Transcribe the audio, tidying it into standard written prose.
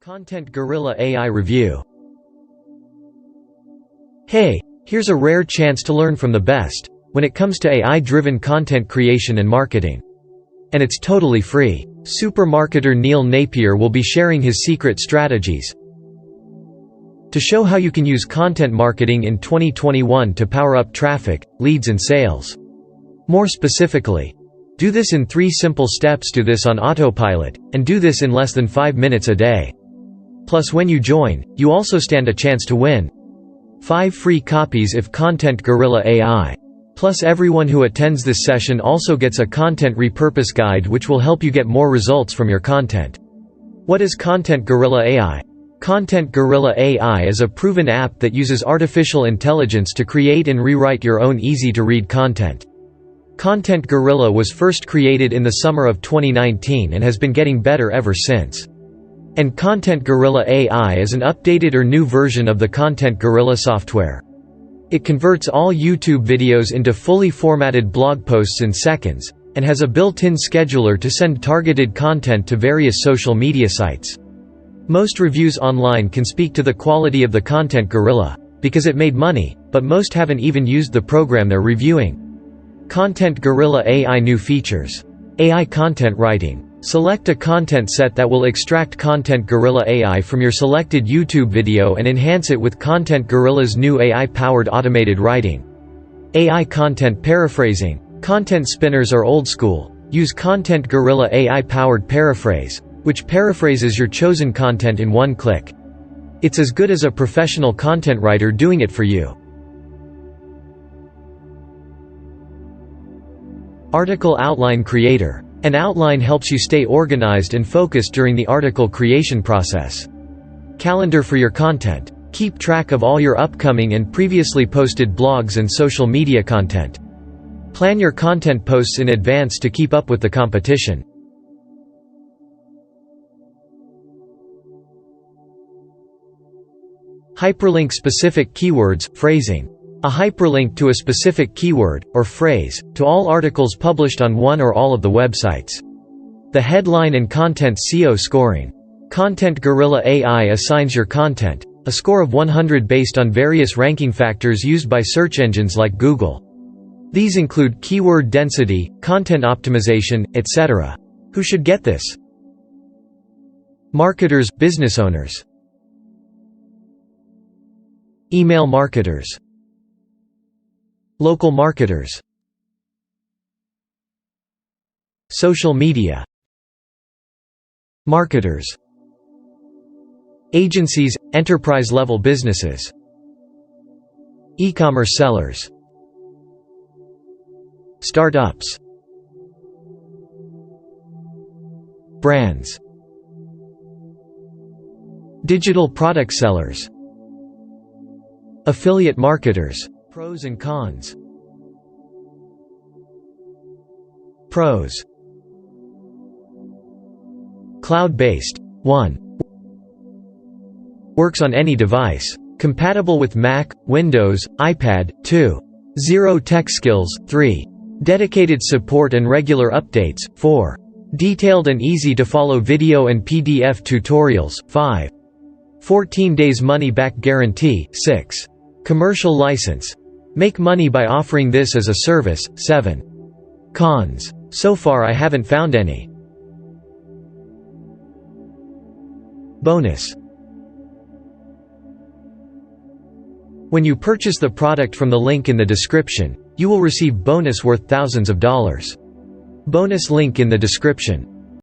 Content Gorilla AI Review. Hey, here's a rare chance to learn from the best when it comes to AI-driven content creation and marketing. And it's totally free. Super marketer Neil Napier will be sharing his secret strategies to show how you can use content marketing in 2021 to power up traffic, leads and sales. More specifically, do this in 3 simple steps. Do this on autopilot, and do this in less than 5 minutes a day. Plus, when you join, you also stand a chance to win 5 free copies of Content Gorilla AI. Plus, everyone who attends this session also gets a content repurpose guide which will help you get more results from your content. What is Content Gorilla AI? Content Gorilla AI is a proven app that uses artificial intelligence to create and rewrite your own easy-to-read content. Content Gorilla was first created in the summer of 2019 and has been getting better ever since. And Content Gorilla AI is an updated or new version of the Content Gorilla software. It converts all YouTube videos into fully formatted blog posts in seconds, and has a built-in scheduler to send targeted content to various social media sites. Most reviews online can speak to the quality of the Content Gorilla, because it made money, but most haven't even used the program they're reviewing. Content Gorilla AI new features. AI content writing. Select a content set that will extract Content Gorilla AI from your selected YouTube video and enhance it with Content Gorilla's new AI-powered automated writing. AI content paraphrasing. Content spinners are old school. Use Content Gorilla AI-powered paraphrase, which paraphrases your chosen content in 1 click. It's as good as a professional content writer doing it for you. Article Outline Creator. An outline helps you stay organized and focused during the article creation process. Calendar for your content. Keep track of all your upcoming and previously posted blogs and social media content. Plan your content posts in advance to keep up with the competition. Hyperlink specific keywords, phrasing. A hyperlink to a specific keyword, or phrase, to all articles published on one or all of the websites. The headline and content SEO scoring. Content Gorilla AI assigns your content a score of 100 based on various ranking factors used by search engines like Google. These include keyword density, content optimization, etc. Who should get this? Marketers, business owners. Email marketers. Local marketers. Social media marketers. Agencies, enterprise-level businesses. E-commerce sellers. Startups. Brands. Digital product sellers. Affiliate marketers. Pros and cons. Pros. Cloud-based. 1. Works on any device. Compatible with Mac, Windows, iPad. 2. Zero tech skills. 3. Dedicated support and regular updates. 4. Detailed and easy to follow video and PDF tutorials. 5. 14 days money-back guarantee. 6. Commercial license. Make money by offering this as a service. 7. Cons. So far I haven't found any. Bonus. When you purchase the product from the link in the description, you will receive bonus worth thousands of dollars. Bonus link in the description.